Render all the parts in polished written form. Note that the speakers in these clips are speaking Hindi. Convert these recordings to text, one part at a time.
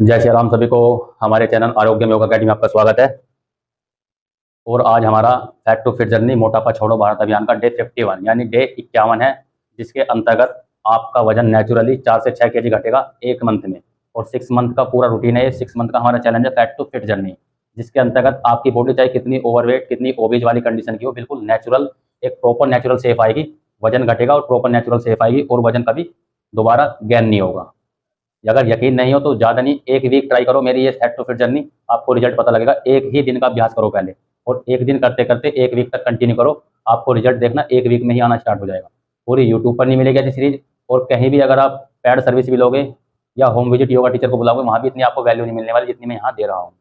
जय श्री राम। सभी को हमारे चैनल आरोग्य योग अकेडमी में आपका स्वागत है। और आज हमारा फैट टू फिट जर्नी मोटापा छोड़ो भारत अभियान का डे 51 यानी डे 51 है, जिसके अंतर्गत आपका वजन नेचुरली 4 से 6 केजी घटेगा एक मंथ में। और 6 मंथ का पूरा रूटीन है। 6 मंथ का हमारा चैलेंज है फैट टू फिट जर्नी, जिसके अंतर्गत आपकी बॉडी चाहे कितनी ओवरवेट कितनी ओबीज वाली कंडीशन की हो, बिल्कुल नेचुरल एक प्रॉपर नेचुरल शेप आएगी, वजन घटेगा और प्रॉपर नेचुरल शेप आएगी और वजन कभी दोबारा गेन नहीं होगा। अगर यकीन नहीं हो तो ज़्यादा नहीं, एक वीक ट्राई करो मेरी ये फैट टू फिट जर्नी, आपको रिजल्ट पता लगेगा। एक ही दिन का अभ्यास करो पहले, और एक दिन करते करते एक वीक तक कंटिन्यू करो, आपको रिजल्ट देखना एक वीक में ही आना स्टार्ट हो जाएगा। पूरी यूट्यूब पर नहीं मिलेगी ऐसी सीरीज, और कहीं भी अगर आप पेड सर्विस भी लोगे या होम विजिट योगा टीचर को बुलाओगे, वहाँ भी इतनी आपको वैल्यू नहीं मिलने वाली जितनी मैं यहाँ दे रहा हूँ।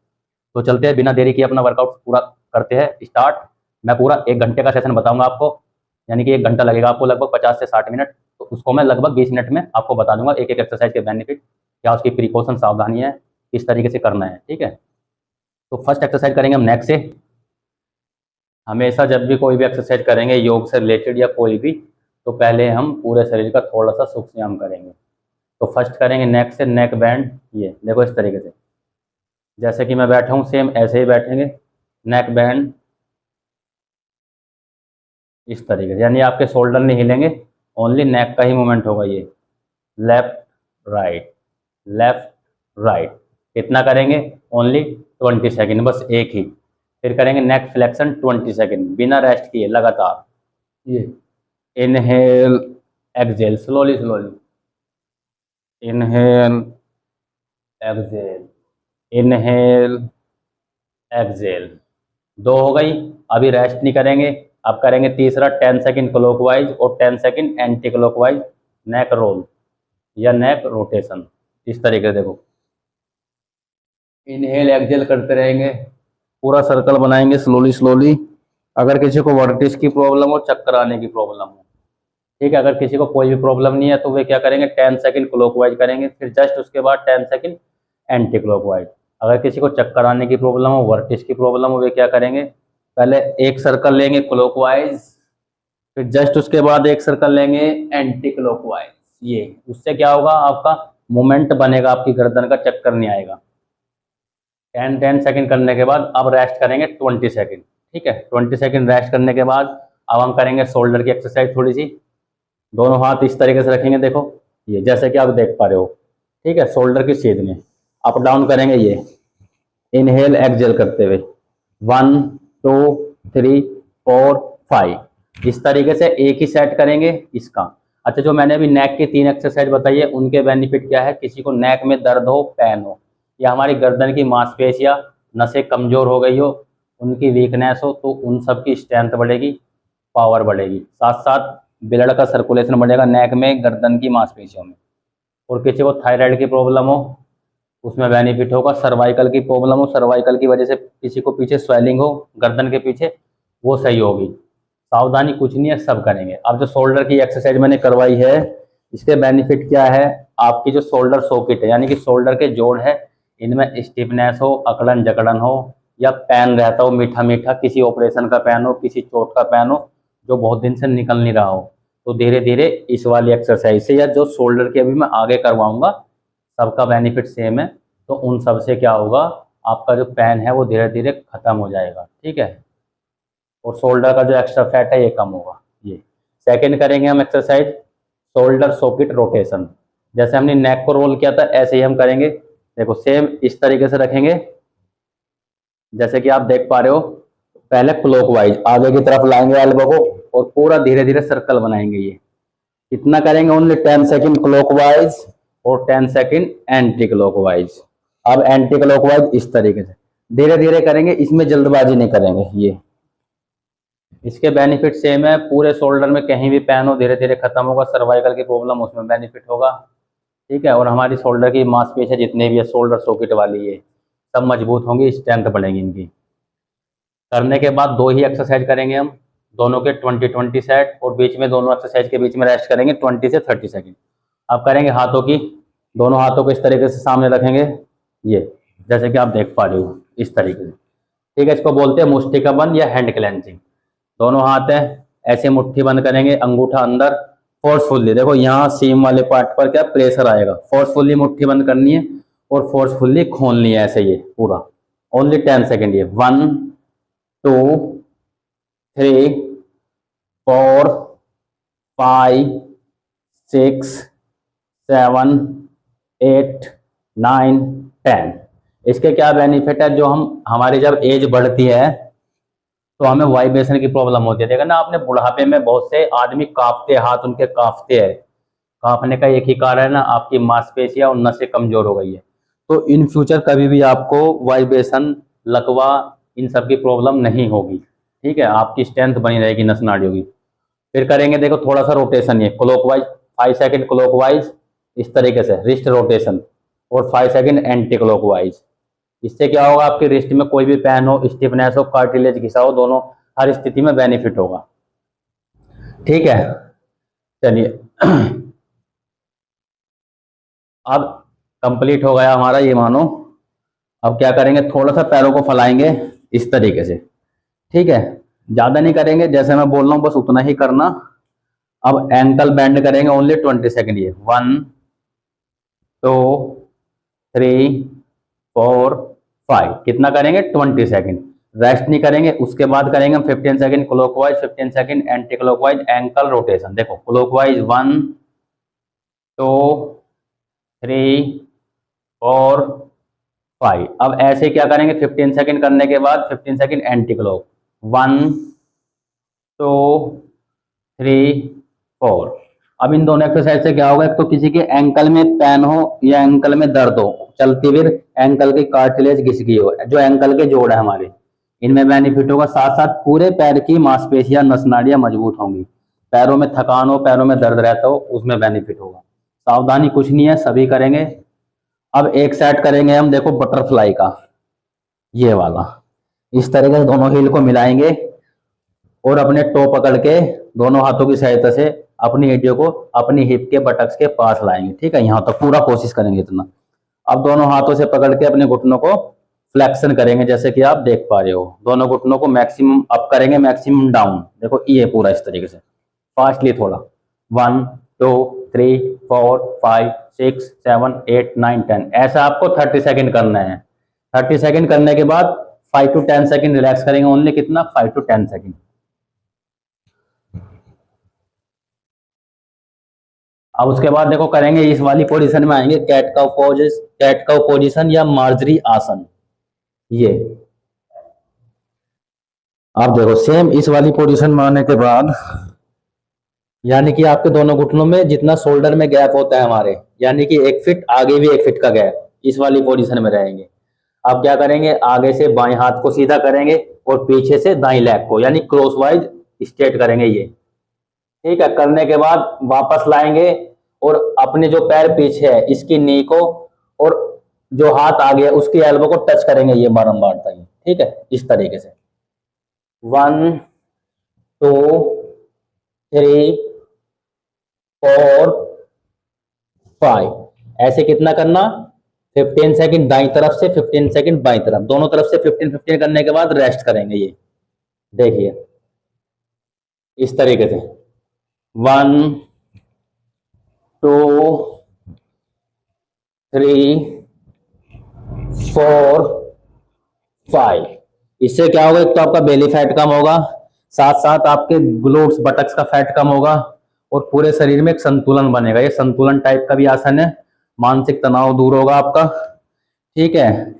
तो चलते हैं, बिना देरी किए अपना वर्कआउट पूरा करते हैं स्टार्ट। मैं पूरा 1 घंटे का सेशन बताऊंगा आपको, यानी कि 1 घंटा लगेगा आपको, लगभग 50 से 60 मिनट। तो उसको मैं लगभग 20 मिनट में आपको बता दूंगा एक एक एक्सरसाइज के बेनिफिट, क्या उसकी प्रिकॉशन सावधानी है, किस तरीके से करना है। ठीक है, तो फर्स्ट एक्सरसाइज करेंगे हम नेक से। हमेशा जब भी कोई भी एक्सरसाइज करेंगे योग से रिलेटेड या कोई भी, तो पहले हम पूरे शरीर का थोड़ा सा सूक्ष्म करेंगे। तो फर्स्ट करेंगे नेक से, नेक बैंड। ये देखो इस तरीके से, जैसे कि मैं बैठा हूँ सेम ऐसे ही बैठेंगे, नेक बैंड इस तरीके से, यानी आपके शोल्डर नहीं हिलेंगे, ओनली नेक का ही मूवमेंट होगा। ये लेफ्ट राइट लेफ्ट राइट, कितना करेंगे? ओनली 20 सेकेंड, बस एक ही। फिर करेंगे नेक फ्लेक्शन 20 सेकेंड बिना रेस्ट किए लगातार। ये inhale exhale, slowly slowly, inhale exhale, inhale exhale. 2 हो गई, अभी रेस्ट नहीं करेंगे। अब करेंगे तीसरा, 10 सेकेंड क्लॉकवाइज और 10 second anti clockwise neck roll या नेक रोटेशन। इस तरीके से देखो, इनहेल एक्सहेल करते रहेंगे, पूरा सर्कल बनाएंगे स्लोली स्लोली। अगर किसी को वर्टिस की प्रॉब्लम हो, चक्कर आने की प्रॉब्लम हो, ठीक है, अगर किसी को कोई भी प्रॉब्लम नहीं है तो वे क्या करेंगे, 10 सेकेंड क्लॉकवाइज करेंगे, फिर जस्ट उसके बाद 10 सेकेंड एंटी क्लॉकवाइज। अगर किसी को चक्कर आने की प्रॉब्लम हो, वर्टिस की प्रॉब्लम हो, वे क्या करेंगे, पहले एक सर्कल लेंगे क्लॉकवाइज, फिर जस्ट उसके बाद एक सर्कल लेंगे एंटी क्लॉकवाइज। ये उससे क्या होगा, आपका मोमेंट बनेगा, आपकी गर्दन का चक्कर नहीं आएगा। 10 सेकेंड करने के बाद अब रेस्ट करेंगे 20 सेकेंड। ठीक है, 20 सेकेंड रेस्ट करने के बाद अब हम करेंगे शोल्डर की एक्सरसाइज थोड़ी सी। दोनों हाथ इस तरीके से रखेंगे, देखो ये जैसे कि आप देख पा रहे हो। ठीक है, शोल्डर की सीध में अप डाउन करेंगे, ये इनहेल एक्सहेल करते हुए 1 2 3 4 5 इस तरीके से एक ही सेट करेंगे इसका। अच्छा, जो मैंने अभी नेक की 3 एक्सरसाइज बताई है, उनके बेनिफिट क्या है? किसी को नेक में दर्द हो, पेन हो, या हमारी गर्दन की मांसपेशियां नसें कमजोर हो गई हो, उनकी वीकनेस हो, तो उन सब की स्ट्रेंथ बढ़ेगी, पावर बढ़ेगी, साथ साथ ब्लड का सर्कुलेशन बढ़ेगा नेक में, गर्दन की मांसपेशियों में। और किसी को थायराइड की प्रॉब्लम हो, उसमें बेनिफिट होगा। सर्वाइकल की प्रॉब्लम हो, सर्वाइकल की वजह से किसी को पीछे स्वेलिंग हो गर्दन के पीछे, वो सही होगी। सावधानी कुछ नहीं है, सब करेंगे। अब जो शोल्डर की एक्सरसाइज मैंने करवाई है, इसके बेनिफिट क्या है? आपकी जो शोल्डर सॉकेट है, यानी कि शोल्डर के जोड़ है, इनमें स्टिफनेस हो, अकड़न जकड़न हो, या पेन रहता हो मीठा मीठा, किसी ऑपरेशन का पेन हो, किसी चोट का पेन हो जो बहुत दिन से निकल नहीं रहा हो, तो धीरे धीरे इस वाली एक्सरसाइज से, या जो शोल्डर की अभी मैं आगे करवाऊंगा, सबका बेनिफिट सेम है, तो उन सब से क्या होगा, आपका जो पेन है वो धीरे धीरे खत्म हो जाएगा। ठीक है, और शोल्डर का जो एक्स्ट्रा फैट है ये कम होगा। ये सेकंड करेंगे हम एक्सरसाइज शोल्डर सॉकेट रोटेशन। जैसे हमने नेक को रोल किया था, ऐसे ही हम करेंगे। देखो सेम इस तरीके से रखेंगे, जैसे कि आप देख पा रहे हो। पहले क्लॉकवाइज आगे की तरफ लाएंगे एल्बो को, और पूरा धीरे धीरे सर्कल बनाएंगे। ये कितना करेंगे? ओनली 10 सेकेंड क्लॉकवाइज और 10 सेकेंड एंटी क्लॉकवाइज। अब एंटी क्लॉकवाइज इस तरीके से धीरे धीरे करेंगे, इसमें जल्दबाजी नहीं करेंगे। ये इसके बेनिफिट सेम है, पूरे शोल्डर में कहीं भी पेन हो धीरे धीरे खत्म होगा, सर्वाइकल की प्रॉब्लम उसमें बेनिफिट होगा। ठीक है, और हमारी शोल्डर की मांसपेशियां जितने भी है शोल्डर सॉकेट वाली, ये सब मजबूत होंगी, स्ट्रेंथ बढ़ेगी इनकी। करने के बाद 2 ही एक्सरसाइज करेंगे हम, दोनों के 20-20 सेट, और बीच में दोनों एक्सरसाइज के बीच में रेस्ट करेंगे 20 से 30 सेकेंड। अब करेंगे हाथों की, दोनों हाथों को इस तरीके से सामने रखेंगे, ये जैसे कि आप देख पा रहे हो इस तरीके से। ठीक है, इसको बोलते हैं मुष्टिका बंद या हैंड क्लेंचिंग। दोनों हाथ है ऐसे मुट्ठी बंद करेंगे, अंगूठा अंदर फोर्सफुली, देखो यहाँ सीम वाले पार्ट पर क्या प्रेशर आएगा, फोर्सफुली मुट्ठी बंद करनी है, और फोर्सफुली खोलनी है ऐसे ये पूरा। Only 10 second. ये 1 2 3 4 5 6 7 8 9 10। इसके क्या बेनिफिट है, जो हमारी जब एज बढ़ती है तो हमें वाइब्रेशन की प्रॉब्लम होती है। देखा ना आपने, बुढ़ापे में बहुत से आदमी कांपते, हाथ उनके कांपते हैं। कांपने का एक ही कारण है ना, आपकी मांसपेशियां और नसें कमजोर हो गई है। तो इन फ्यूचर कभी भी आपको वाइब्रेशन, लकवा, इन सब की प्रॉब्लम नहीं होगी। ठीक है, आपकी स्ट्रेंथ बनी रहेगी नस नाड़ियों की। फिर करेंगे देखो थोड़ा सा रोटेशन, ये क्लॉकवाइज 5 सेकंड क्लॉकवाइज, इस तरीके से रिस्ट रोटेशन, और 5 सेकंड एंटी क्लॉकवाइज। इससे क्या होगा, आपके रिस्ट में कोई भी पेन हो, स्टिफनेस हो, कार्टिलेज घिसा हो, दोनों हर स्थिति में बेनिफिट होगा। ठीक है, चलिए अब कंप्लीट हो गया हमारा ये मानो। अब क्या करेंगे, थोड़ा सा पैरों को फैलाएंगे इस तरीके से। ठीक है, ज्यादा नहीं करेंगे, जैसे मैं बोल रहा हूं बस उतना ही करना। अब एंकल बेंड करेंगे ओनली 20 सेकंड। ये 1 2 3 4 5, कितना करेंगे 20 सेकंड। रेस्ट नहीं करेंगे। उसके बाद करेंगे हम 15 second clockwise, 15 second anti clockwise ankle rotation. देखो क्लॉकवाइज 1 2 3 4 5। अब ऐसे क्या करेंगे, 15 सेकंड करने के बाद 15 सेकंड एंटी क्लॉक, 1 2 3 4। अब इन दोनों एक्सरसाइज से क्या होगा, एक तो किसी के एंकल में पेन हो या एंकल में दर्द हो, चलती हुए एंकल की कार्टिलेज घिस गई हो, जो एंकल के जोड़ है हमारे, इनमें बेनिफिट होगा। साथ साथ पूरे पैर की मांसपेशियां, नस नाड़ियां मजबूत होंगी। पैरों में थकान हो, पैरों में दर्द रहता हो, उसमें बेनिफिट होगा। सावधानी कुछ नहीं है, सभी करेंगे। अब एक सेट करेंगे हम, देखो बटरफ्लाई का, ये वाला। इस तरीके से दोनों हील को मिलाएंगे और अपने टो पकड़ के दोनों हाथों की सहायता से अपनी एडियो को अपनी हिप के बटक्स के पास लाएंगे। ठीक है, यहां तक पूरा कोशिश करेंगे इतना। अब दोनों हाथों से पकड़ के अपने घुटनों को फ्लेक्शन करेंगे, जैसे कि आप देख पा रहे हो। दोनों घुटनों को मैक्सिमम अप करेंगे, मैक्सिमम डाउन। देखो ये पूरा इस तरीके से, फास्टली थोड़ा। 1 2 3 4 5 6 7 8 9 10। ऐसा आपको 30 सेकंड करना है। 30 सेकंड करने के बाद 5 to 10 सेकंड रिलैक्स करेंगे। ओनली कितना, 5 to 10 सेकंड। अब उसके बाद देखो करेंगे, इस वाली पोजीशन में आएंगे, कैट का पोजीशन या मार्जरी आसन। ये आप देखो, सेम इस वाली पोजीशन में आने के बाद, यानी कि आपके दोनों घुटनों में जितना शोल्डर में गैप होता है हमारे, यानी कि 1 फीट आगे भी 1 फीट का गैप, इस वाली पोजीशन में रहेंगे। अब क्या करेंगे, आगे से बाएं हाथ को सीधा करेंगे और पीछे से दाएं लेग को, यानी क्रॉसवाइज स्ट्रेट करेंगे ये। ठीक है, करने के बाद वापस लाएंगे और अपने जो पैर पीछे है इसकी नी को और जो हाथ आगे है उसकी एल्बो को टच करेंगे, ये बारंबार तक। ठीक है, इस तरीके से 1 2 3 4 5। ऐसे कितना करना, 15 सेकंड दाईं तरफ से, 15 सेकंड बाईं तरफ, दोनों तरफ से 15-15 करने के बाद रेस्ट करेंगे। ये देखिए इस तरीके से 1 2 3 4 5। इससे क्या होगा, एक तो आपका बेली फैट कम होगा, साथ साथ आपके ग्लूट्स, बटक्स का फैट कम होगा और पूरे शरीर में एक संतुलन बनेगा। ये संतुलन टाइप का भी आसन है। मानसिक तनाव दूर होगा आपका। ठीक है,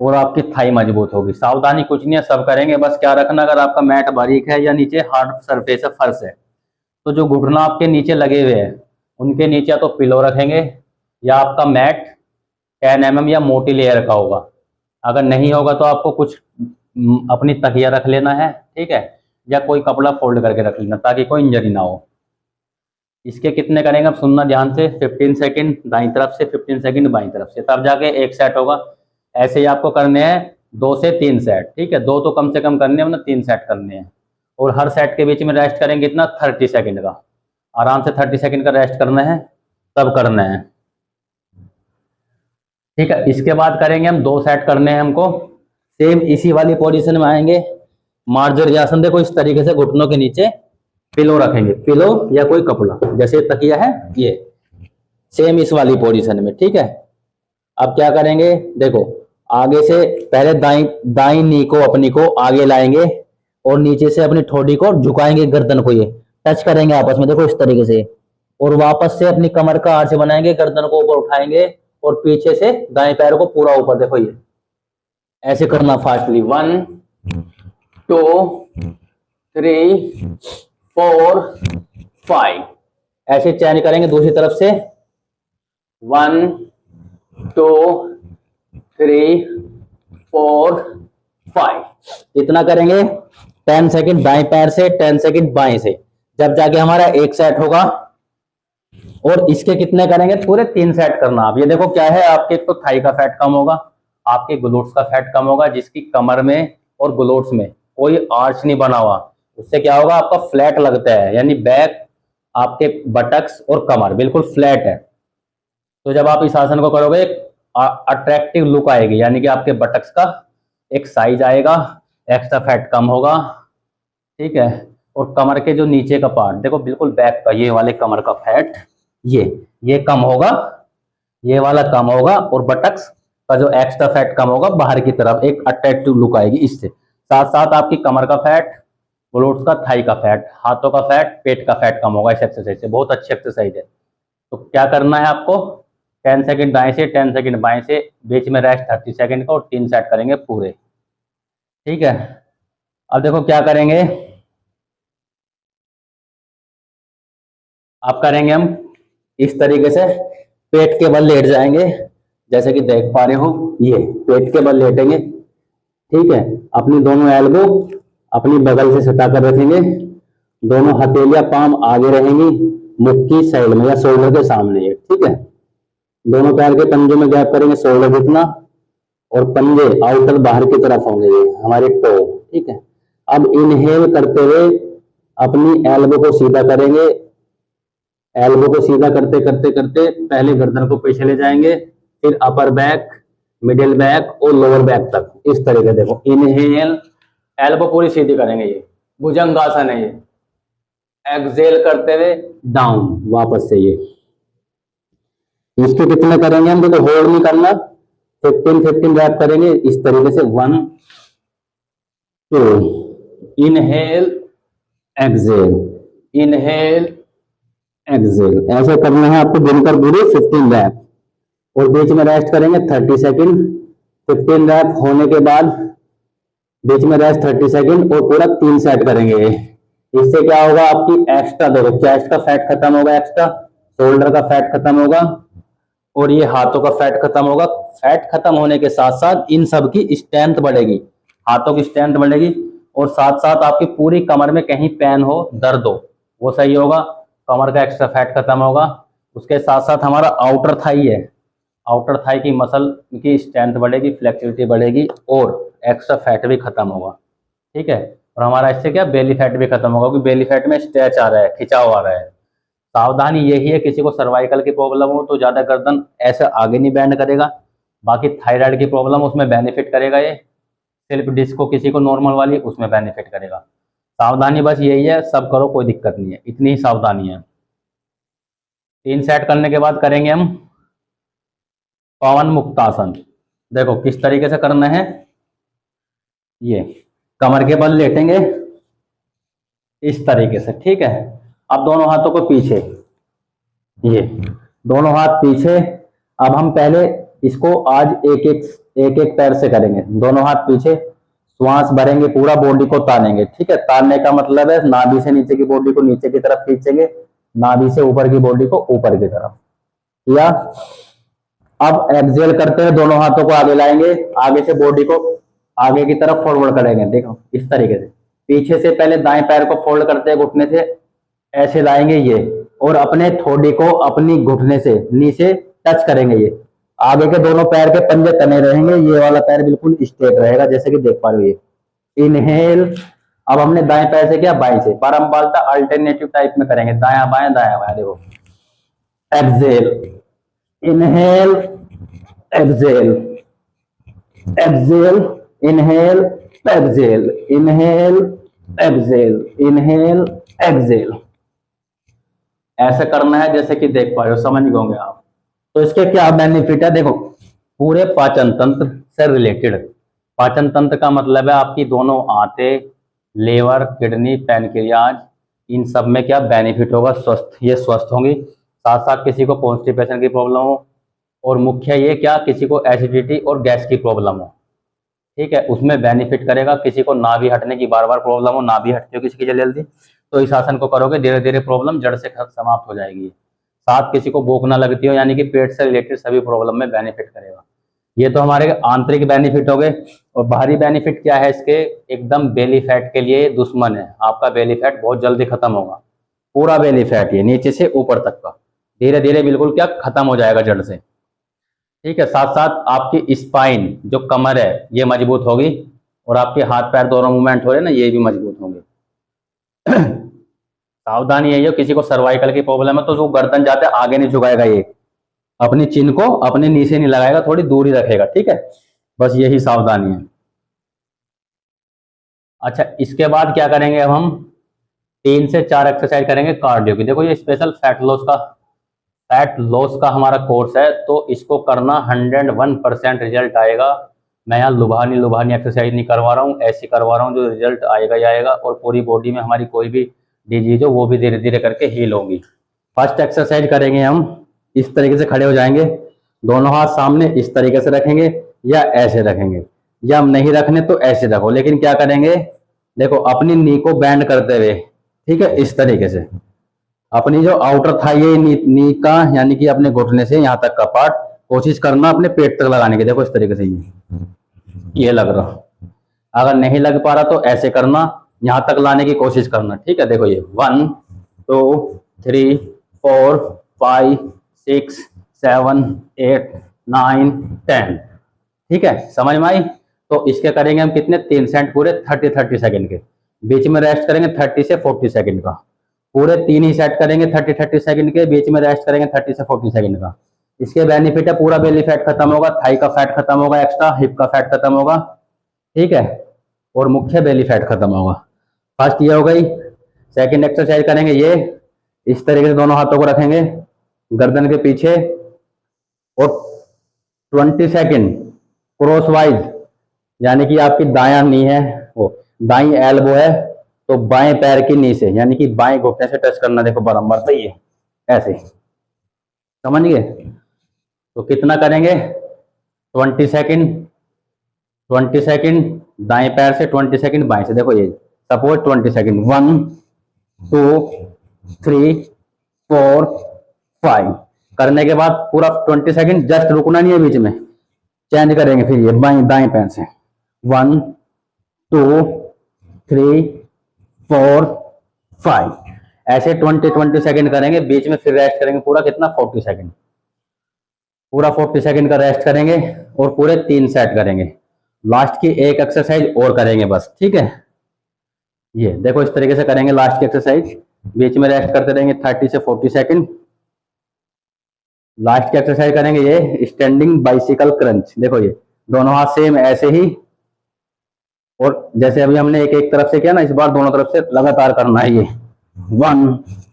और आपकी थाई मजबूत होगी। सावधानी कुछ नहीं है, सब करेंगे। बस क्या रखना, अगर आपका मैट बारीक है या नीचे हार्ड सरफेस है, फर्श है, तो जो घुटना आपके नीचे लगे हुए हैं उनके नीचे तो पिलो रखेंगे, या आपका मैट 10 mm या मोटी लेयर का होगा। अगर नहीं होगा तो आपको कुछ अपनी तकिया रख लेना है। ठीक है, या कोई कपड़ा फोल्ड करके रख लेना ताकि कोई इंजरी ना हो। इसके कितने करेंगे अब सुनना ध्यान से, 15 सेकंड दाईं तरफ से, 15 सेकंड बाईं तरफ से, तब जाके एक सेट होगा। ऐसे ही आपको करने हैं 2 से 3 सेट। ठीक है, 2 तो कम से कम करने हैं, वरना 3 सेट करने हैं। और हर सेट के बीच में रेस्ट करेंगे इतना 30 सेकंड का, आराम से 30 सेकंड का रेस्ट करना है, तब करना है। ठीक है, इसके बाद करेंगे हम 2 सेट करने हैं हमको। सेम इसी वाली पोजीशन में आएंगे, मार्जरी आसन। देखो इस तरीके से घुटनों के नीचे पिलो रखेंगे, पिलो या कोई कपड़ा, जैसे तकिया है ये, सेम इस वाली पोजीशन में। ठीक है, अब क्या करेंगे, देखो आगे से पहले दाई दाई नी को अपनी को आगे लाएंगे और नीचे से अपनी ठोड़ी को झुकाएंगे, गर्दन को ये टच करेंगे आपस में, देखो इस तरीके से। और वापस से अपनी कमर का आर्च बनाएंगे, गर्दन को ऊपर उठाएंगे और पीछे से दाएं पैर को पूरा ऊपर, देखो ये ऐसे करना फास्टली। 1 2 3 4 5 ऐसे चेंज करेंगे दूसरी तरफ से। 1 2 3 4 5 इतना करेंगे। 10 सेकंड दाएं पैर से, 10 सेकंड बाएं से, जब जाके हमारा एक सेट होगा। और इसके कितने करेंगे, पूरे 3 सेट करना। आप ये देखो क्या है, आपके तो थाई का फैट कम होगा, आपके ग्लूट्स का फैट कम होगा, जिसकी कमर में और ग्लूट्स में कोई आर्च नहीं बना हुआ, उससे क्या होगा, आपका फ्लैट लगता है, यानी बैक, आपके बटक्स और कमर बिल्कुल फ्लैट है। तो जब आप इस आसन को करोगे अट्रैक्टिव लुक आएगी, यानी कि आपके बटक्स का एक साइज आएगा, एक्स्ट्रा फैट कम होगा, ठीक है। और कमर के जो नीचे का पार्ट देखो, बिल्कुल बैक का ये वाले कमर का फैट ये कम होगा, ये वाला कम होगा, और बटक्स का जो एक्स्ट्रा फैट कम होगा, बाहर की तरफ एक अट्रैक्टिव लुक आएगी इससे। साथ साथ आपकी कमर का फैट, ग्लूट्स का, थाई का फैट, हाथों का फैट, पेट का फैट कम होगा इस एक्सरसाइज से। बहुत अच्छी एक्सरसाइज है। तो क्या करना है आपको, 10 सेकंड दाएं से, 10 सेकंड बाएं से, बीच में रेस्ट 30 सेकंड का, और 3 सेट करेंगे पूरे, ठीक है। अब देखो क्या करेंगे, अब करेंगे हम इस तरीके से, पेट के बल लेट जाएंगे, जैसे कि देख पा रहे हो, ये पेट के बल लेटेंगे, ठीक है। अपनी दोनों एल्बो अपनी बगल से सटा कर रखेंगे, दोनों हथेलियां पाम आगे रहेंगी, मुक्की साइड में या शोल्डर के सामने है, ठीक है। दोनों पैर के पंजे में गैप करेंगे शोल्डर जितना, और पंजे आउटर बाहर की तरफ होंगे, ये हमारे टो, ठीक है। अब इनहेल करते हुए अपनी एल्बो को सीधा करेंगे, एल्बो को सीधा करते करते करते पहले गर्दन को पीछे ले जाएंगे, फिर अपर बैक, मिडिल बैक और लोअर बैक तक, इस तरीके। देखो इनहेल, एल्बो पूरी सीधी करेंगे, ये भुजंगासन है ये। एक्सहेल करते हुए डाउन वापस से, ये इसके कितने करेंगे हम, देखो होल्ड नहीं करना, 15 रैप करेंगे इस तरीके से। 1 2 इनहेल एक्सहेल, इनहेल एक्सहेल, ऐसे करना है आपको गिनकर पूरे 15 रैप, और बीच में रेस्ट करेंगे 30 सेकंड। 15 रैप होने के बाद बीच में रेस्ट 30 सेकंड, और पूरा 3 सेट करेंगे। इससे क्या होगा, आपकी एक्स्ट्रा देखो चेस्ट का फैट खत्म होगा, एक्स्ट्रा शोल्डर का फैट खत्म होगा, और ये हाथों का फैट खत्म होगा। फैट खत्म होने के साथ साथ इन सब की स्ट्रेंथ बढ़ेगी, हाथों की स्ट्रेंथ बढ़ेगी, और साथ साथ आपकी पूरी कमर में कहीं पेन हो, दर्द हो, वो सही होगा, कमर का एक्स्ट्रा फैट खत्म होगा। उसके साथ साथ हमारा आउटर थाई है, आउटर थाई की मसल की स्ट्रेंथ बढ़ेगी, फ्लेक्सिबिलिटी बढ़ेगी, और एक्स्ट्रा फैट भी खत्म होगा, ठीक है। और हमारा इससे क्या, बेली फैट भी खत्म होगा, क्योंकि बेली फैट में स्ट्रेच आ रहा है, खिंचाव आ रहा है। सावधानी यही है, किसी को सर्वाइकल की प्रॉब्लम हो तो ज्यादा गर्दन ऐसे आगे नहीं बैंड करेगा, बाकी थायराइड की प्रॉब्लम उसमें बेनिफिट करेगा, ये सिर्फ डिस्क को किसी को नॉर्मल वाली उसमें बेनिफिट करेगा। सावधानी बस यही है, सब करो कोई दिक्कत नहीं है, इतनी ही सावधानी है। 3 सेट करने के बाद करेंगे हम पवन मुक्तासन। देखो किस तरीके से करना है, ये कमर के बल लेटेंगे इस तरीके से, ठीक है। अब दोनों हाथों को पीछे, ये दोनों हाथ पीछे। अब हम पहले इसको आज एक एक पैर से करेंगे, दोनों हाथ पीछे, श्वास भरेंगे, पूरा बॉडी को तानेंगे, ठीक है। तानने का मतलब है नाभि से नीचे की बॉडी को नीचे की तरफ खींचेंगे, नाभि से ऊपर की बॉडी को ऊपर की तरफ, या अब एक्सहेल करते हुए दोनों हाथों को आगे लाएंगे, आगे से बॉडी को आगे की तरफ फॉरवर्ड करेंगे, देखो इस तरीके से। पीछे से पहले दाएं पैर को फोल्ड करते हैं, घुटने से ऐसे लाएंगे ये, और अपने थोड़ी को अपनी घुटने से नीचे टच करेंगे, ये आगे के दोनों पैर के पंजे तने रहेंगे, ये वाला पैर बिल्कुल स्ट्रेट रहेगा, जैसे कि देख पा रहे हो ये। इनहेल, अब हमने दाएं पैर से किया बाएं से, पर हम बालता अल्टरनेटिव टाइप में करेंगे, दाया बाएं दाया बाएं, देखो। Exhale, inhale, exhale, exhale, inhale, exhale, inhale, exhale, inhale, exhale, ऐसे करना है जैसे कि देख पा रहे हो, समझ गए होंगे आप। तो इसके क्या बेनिफिट है, देखो पूरे पाचन तंत्र से रिलेटेड। पाचन तंत्र का मतलब है आपकी दोनों आंतें, लेवर, किडनी, पैनक्रियाज, इन सब में क्या बेनिफिट होगा, स्वस्थ, ये स्वस्थ होंगी। साथ साथ किसी को कॉन्स्टिपेशन की प्रॉब्लम हो, और मुख्य ये क्या किसी को एसिडिटी और गैस की प्रॉब्लम हो, ठीक है, उसमें बेनिफिट करेगा। किसी को नाभि हटने की बार बार प्रॉब्लम हो, नाभि हटती हो किसी की जल्दी जल्दी, तो इस आसन को करोगे धीरे धीरे प्रॉब्लम जड़ से समाप्त हो जाएगी। साथ किसी को भूख ना लगती हो, यानी कि पेट से रिलेटेड सभी प्रॉब्लम में बेनिफिट करेगा। ये तो हमारे आंतरिक बेनिफिट हो गए। और बाहरी बेनिफिट क्या है इसके, एकदम बेली फैट के लिए दुश्मन है। आपका बेली फैट बहुत जल्दी खत्म होगा, पूरा बेली फैट ये नीचे से ऊपर तक का धीरे धीरे बिल्कुल क्या खत्म हो जाएगा जड़ से, ठीक है। साथ साथ आपकी स्पाइन जो कमर है ये मजबूत होगी, और आपके हाथ पैर दोनों मूवमेंट हो रहे हैं ना, ये भी मजबूत होंगे। सावधानी यही हो, किसी को सर्वाइकल की प्रॉब्लम है तो जो गर्दन जाते आगे नहीं झुकाएगा, ये अपनी चिन को अपने नीचे नहीं लगाएगा, थोड़ी दूर ही रखेगा, ठीक है, बस यही सावधानी है। अच्छा, इसके बाद क्या करेंगे, अब हम 3 से 4 एक्सरसाइज करेंगे कार्डियो की। देखो ये स्पेशल फैट लॉस का हमारा कोर्स है, तो इसको करना 101% रिजल्ट आएगा। मैं यहाँ लुभानी एक्सरसाइज नहीं करवा रहा हूँ, ऐसी करवा रहा हूँ जो रिजल्ट आएगा ही आएगा, और पूरी बॉडी में हमारी कोई भी डिजीज हो वो भी धीरे धीरे करके हील होगी। फर्स्ट एक्सरसाइज करेंगे हम, इस तरीके से खड़े हो जाएंगे, दोनों हाथ सामने इस तरीके से रखेंगे, या ऐसे रखेंगे, या हम नहीं रखने तो ऐसे रखो। लेकिन क्या करेंगे, देखो अपनी नी को बैंड करते हुए, ठीक है, इस तरीके से अपनी जो आउटर थाई है नी का, यानी कि अपने घुटने से यहाँ तक का पार्ट कोशिश करना अपने पेट तक लगाने की। देखो इस तरीके से ये लग रहा, अगर नहीं लग पा रहा तो ऐसे करना, यहाँ तक लाने की कोशिश करना, ठीक है। देखो ये 1 2 3 4 5 6 7 8 9 10, ठीक है, समझ में आई। तो इसके करेंगे हम कितने, 3 सेट पूरे 30 सेकंड के, बीच में रेस्ट करेंगे 30 से 40 सेकंड का। पूरे 3 ही सेट करेंगे 30 सेकंड के, बीच में रेस्ट करेंगे 30 से 40 सेकंड का। इसके बेनिफिट है, पूरा बेली फैट खत्म होगा, थाई का फैट खत्म होगा, एक्स्ट्रा हिप का फैट खत्म होगा, ठीक है, और मुख्य बेली फैट खत्म होगा। फर्स्ट ये हो गई। सेकंड एक्सरसाइज करेंगे ये, इस तरीके से दोनों हाथों को रखेंगे गर्दन के पीछे, और 20 सेकंड क्रॉस वाइज, यानी कि आपकी दायां नी है, वो दाई एल्बो है, तो बाएं पैर की नी से, यानी कि बाएं घुटने से टच करना, देखो बराबर, सही है, ऐसे, समझ गए। तो कितना करेंगे, 20 सेकंड 20 सेकंड दाएं पैर से, 20 सेकंड बाएं से। देखो ये सपोज 20 सेकंड, 1 2 3 4 5 करने के बाद पूरा 20 सेकंड जस्ट रुकना नहीं है, बीच में चेंज करेंगे, फिर ये बाएं दाएं पैर से 1 2 3 4 5 ऐसे 20 सेकंड करेंगे, बीच में फिर रेस्ट करेंगे पूरा कितना, 40 सेकंड, पूरा 40 सेकंड का रेस्ट करेंगे, और पूरे 3 सेट करेंगे। लास्ट की एक एक्सरसाइज और करेंगे बस, ठीक है। ये देखो इस तरीके से करेंगे लास्ट की एक्सरसाइज, बीच में रेस्ट करते रहेंगे 30 से 40 सेकंड। लास्ट की एक्सरसाइज करेंगे ये स्टैंडिंग बाइसिकल क्रंच। देखो ये दोनों हाथ सेम ऐसे ही, और जैसे अभी हमने एक एक तरफ से किया ना, इस बार दोनों तरफ से लगातार करना है। ये 1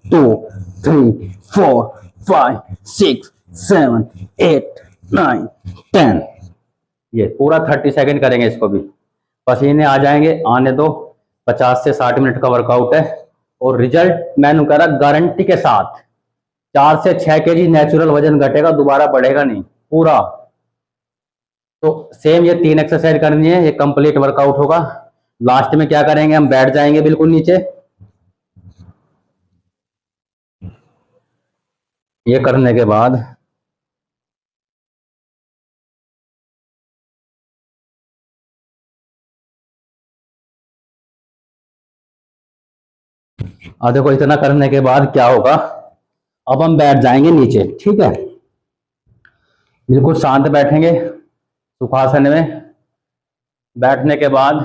2 3 4 5 6 7 8 9 10, ये पूरा 30 सेकंड करेंगे इसको भी। पसीने आ जाएंगे, आने दो, 50 से 60 मिनट का वर्कआउट है, और रिजल्ट मैंने कह रहा गारंटी के साथ 4 से 6 केजी नेचुरल वजन घटेगा, दोबारा बढ़ेगा नहीं पूरा। तो सेम ये 3 एक्सरसाइज करनी है, ये कंप्लीट वर्कआउट होगा। लास्ट में क्या करेंगे, हम बैठ जाएंगे बिल्कुल नीचे, ये करने के बाद देखो इतना करने के बाद क्या होगा, अब हम बैठ जाएंगे नीचे, ठीक है, बिल्कुल शांत बैठेंगे सुखासन में। बैठने के बाद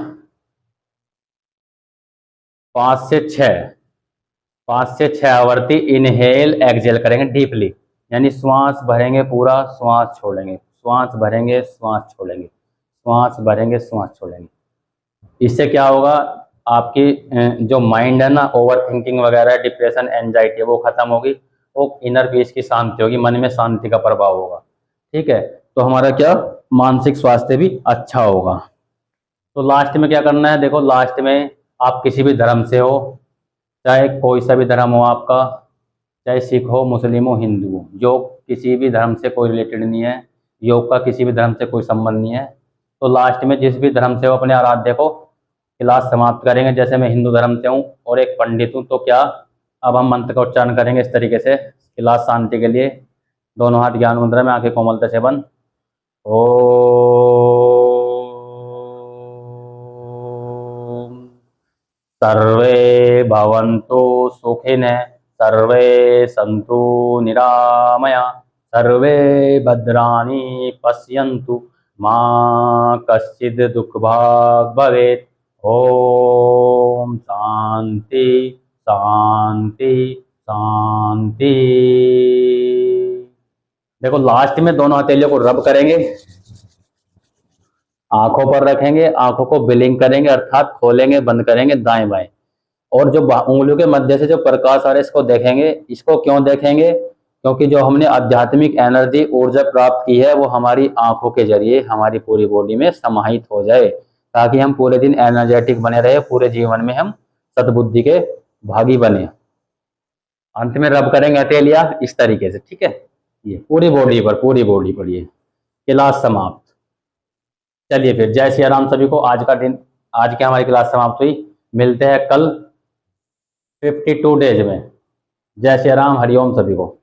5 से 6 आवर्ती इनहेल एक्सहेल करेंगे डीपली, यानी श्वास भरेंगे पूरा, श्वास छोड़ेंगे, श्वास भरेंगे, श्वास छोड़ेंगे, श्वास भरेंगे, श्वास छोड़ेंगे। इससे क्या होगा, आपकी जो माइंड है ना, ओवर थिंकिंग वगैरह, डिप्रेशन, एंजाइटी, वो खत्म होगी, वो इनर पीस की शांति होगी, मन में शांति का प्रभाव होगा, ठीक है। तो हमारा क्या मानसिक स्वास्थ्य भी अच्छा होगा। तो लास्ट में क्या करना है, देखो लास्ट में आप किसी भी धर्म से हो, चाहे कोई सा भी धर्म हो आपका, चाहे सिख हो, मुस्लिम हो, हिंदू हो, योग किसी भी धर्म से कोई रिलेटेड नहीं है, योग का किसी भी धर्म से कोई संबंध नहीं है। तो लास्ट में जिस भी धर्म से हो अपने आराध्य को क्लास समाप्त करेंगे। जैसे मैं हिंदू धर्म से हूँ और एक पंडित हूँ, तो क्या अब हम मंत्र का उच्चारण करेंगे इस तरीके से क्लास शांति के लिए। दोनों हाथ ज्ञान मुद्रा में, आंखें कोमलता से बंद। ओम सर्वे भवन्तु सुखिनः, सर्वे सन्तु निरामया, सर्वे भद्राणि पश्यन्तु, मा कश्चित् दुःखभाग् भवेत्। ओम शांति शांति शांति। देखो लास्ट में दोनों हथेलियों को रब करेंगे, आंखों पर रखेंगे, आंखों को ब्लिंक करेंगे अर्थात खोलेंगे बंद करेंगे दाएं बाएं, और जो उंगलियों के मध्य से जो प्रकाश आ रहा है इसको देखेंगे। इसको क्यों देखेंगे, क्योंकि जो हमने आध्यात्मिक एनर्जी ऊर्जा प्राप्त की है वो हमारी आंखों के जरिए हमारी पूरी बॉडी में समाहित हो जाए, ताकि हम पूरे दिन एनर्जेटिक बने रहे, पूरे जीवन में हम सद्बुद्धि के भागी बने। अंत में रब करेंगे हथेलियां इस तरीके से, ठीक है, ये पूरी बॉडी पर, पूरी बॉडी पर। ये क्लास समाप्त। चलिए फिर जय श्री राम सभी को। आज का दिन, आज की हमारी क्लास समाप्त हुई। मिलते हैं कल 52 डेज में। जय श्री राम, हरिओम सभी को।